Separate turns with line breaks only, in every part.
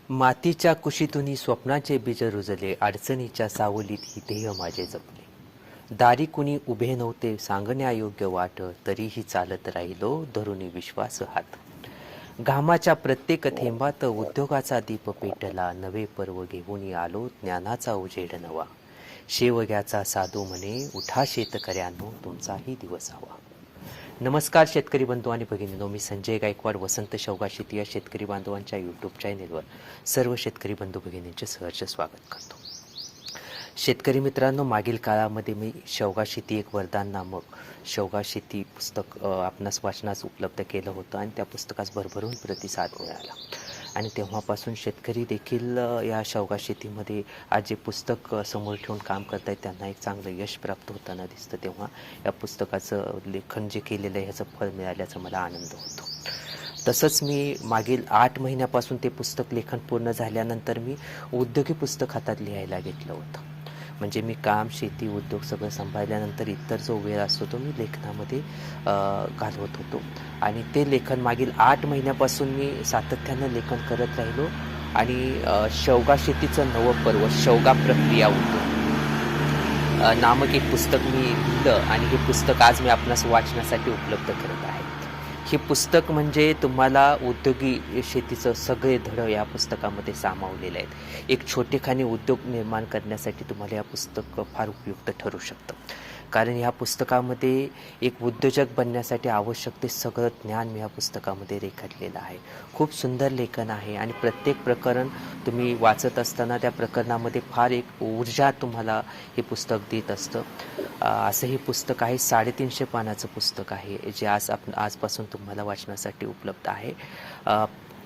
मातीच्या कुशीतून स्वप्नाचे बीज रुजले, अडचणीच्या सावलीत ही ध्येय माझे जपले. दारी कुणी उभे नव्हते सांगण्यायोग्य वाट, तरीही चालत राहिलो धरुनी विश्वास हात. घामाच्या प्रत्येक थेंबात उद्योगाचा दीप पेटला, नवे पर्व घेऊन आलो ज्ञानाचा उजेड नवा. शेवग्याचा साधू म्हणे, उठा शेतकऱ्यांनो तुमचाही दिवस हवा. नमस्कार शेतकरी बंधू आणि भगिनींनो, मी संजय गायकवाड वसंत शेवगा शेती या शेतकरी बांधवांच्या यूट्यूब चॅनेलवर सर्व शेतकरी बंधू भगिनींचे सहर्ष स्वागत करतो. शेतकरी मित्रांनो, मागील काळामध्ये मी शेवगा शेती एक वरदान नामक शेवगा शेती पुस्तक आपणास वाचनास उपलब्ध केलं होतं आणि त्या पुस्तकास भरभरून प्रतिसाद मिळाला आणि तेव्हापासून शेतकरी देखील या शेवगा शेतीमध्ये आज जे पुस्तक समोर ठेवून काम करत आहेत त्यांना एक चांगलं यश प्राप्त होताना दिसतं. तेव्हा या पुस्तकाचं लेखन जे केलेलं आहे ह्याचं फळ मिळाल्याचा मला आनंद होतो. तसंच मी मागील 8 महिन्यापासून ते पुस्तक लेखन पूर्ण झाल्यानंतर मी उद्योगी पुस्तक हातात लिहायला घेतलं होतं. म्हणजे मी काम, शेती, उद्योग सगळं सांभाळल्यानंतर इतर जो वेळ असतो तो मी लेखनामध्ये घालवत होतो आणि ते लेखन मागील 8 महिन्यापासून मी सातत्यानं लेखन करत राहिलो आणि शेवगा शेतीचं नवं पर्व शेवगा प्रक्रिया उद्योग नामक एक पुस्तक मी लिहिलं आणि हे पुस्तक आज मी आपणास वाचण्यासाठी उपलब्ध करत आहे. हे पुस्तक म्हणजे तुम्हाला उद्योगी शेतीचं सगळे धड या पुस्तकामध्ये सामावलेले आहेत. एक छोटेखानी उद्योग निर्माण करण्यासाठी तुम्हाला या पुस्तक फार उपयुक्त ठरू शकतं, कारण ह्या पुस्तकामध्ये एक उद्योजक बनण्यासाठी आवश्यक ते सगळं ज्ञान मी या पुस्तकामध्ये रेखाटलेलं आहे. खूप सुंदर लेखन आहे आणि प्रत्येक प्रकरण तुम्ही वाचत असताना त्या प्रकरणामध्ये फार एक ऊर्जा तुम्हाला हे पुस्तक देत असतं. असं हे पुस्तक आहे. 350 पानाचं पुस्तक आहे जे आजपासून तुम्हाला वाचण्यासाठी उपलब्ध आहे.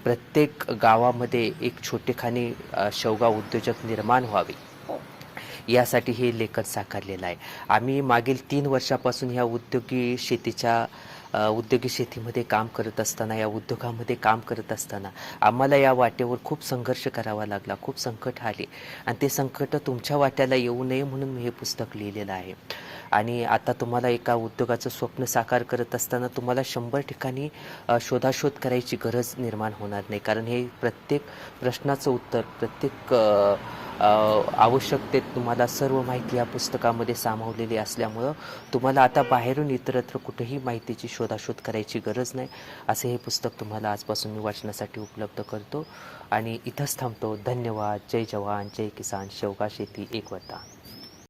प्रत्येक गावामध्ये एक छोटेखानी शेवगा उद्योजक निर्माण व्हावे यासाठी हे लेखन साकारलेलं आहे. आम्ही मागील 3 वर्षापासून ह्या उद्योगी शेतीमध्ये काम करत असताना, या उद्योगामध्ये काम करत असताना आम्हाला या वाटेवर खूप संघर्ष करावा लागला, खूप संकट आले आणि ते संकट तुमच्या वाट्याला येऊ नये म्हणून मी हे पुस्तक लिहिलेलं आहे. आणि आता तुम्हाला एका उद्योगाचं स्वप्न साकार करत असताना तुम्हाला 100 ठिकाणी शोधाशोध करायची गरज निर्माण होणार नाही, कारण हे प्रत्येक प्रश्नाचं उत्तर, प्रत्येक आवश्यकतेत तुम्हाला सर्व माहिती या पुस्तकामध्ये सामावलेली असल्यामुळं तुम्हाला आता बाहेरून इतरत्र कुठेही माहितीची शोधाशोध करायची गरज नाही. असे हे पुस्तक तुम्हाला आजपासून मी वाचण्यासाठी उपलब्ध करतो आणि इथंच थांबतो. धन्यवाद. जय जवान, जय किसान. शेवगा शेती एक वरदान.